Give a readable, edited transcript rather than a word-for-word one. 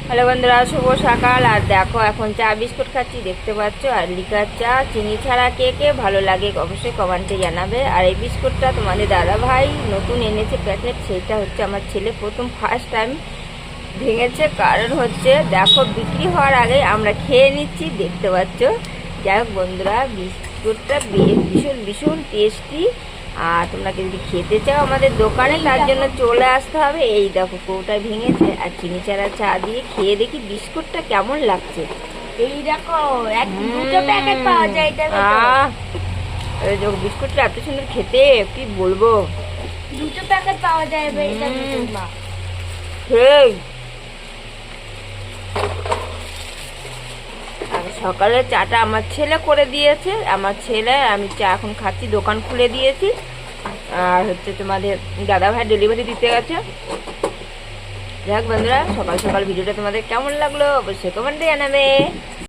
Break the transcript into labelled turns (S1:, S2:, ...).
S1: Hello বন্ধুরা, শুভ সকাল। আর দেখো এখন চা বিস্কুট খাচ্ছি, দেখতে পাচ্ছ। আর লিকার চা চিনি ছাড়া কে কে ভালো লাগে অবশ্যই কমেন্টে জানাবে। আর এই বিস্কুটটা তোমাদের দাদা ভাই নতুন এনেছে প্যাকেট, সেটা হচ্ছে আমার ছেলে ফার্স্ট টাইম ভেঙেছে। কারণ হচ্ছে দেখো, বিক্রি হওয়ার আগে আমরা খেয়ে নিচ্ছি, দেখতে পাচ্ছ। যাই হোক বন্ধুরা, বিস্কুটটা ভীষণ ভীষণ টেস্টি। আর তোমরা যদি খেতে চাও আমাদের দোকানে, তার জন্য চলে আসতে হবে। এই দেখো কৌটায় ভেঙেছে, আর চিনি চারা চা দিয়ে খেয়ে দেখি বিস্কুটটা কেমন লাগছে।
S2: এই দেখো দুটো প্যাকেট পাওয়া যায় এটা।
S1: বিস্কুটটা এত সুন্দর খেতে, কি বলবো।
S2: দুটো প্যাকেট পাওয়া যায় এটা।
S1: সকালে চাটা আমার ছেলে করে দিয়েছে। আমার ছেলে আমি চা এখন খাচ্ছি, দোকান খুলে দিয়েছি। আর হচ্ছে তোমাদের দাদা ভাই ডেলিভারি দিতে গেছে। যাক বন্ধুরা, সকাল সকাল ভিডিওটা তোমাদের কেমন লাগলো অবশ্যই কমেন্টে জানাবে।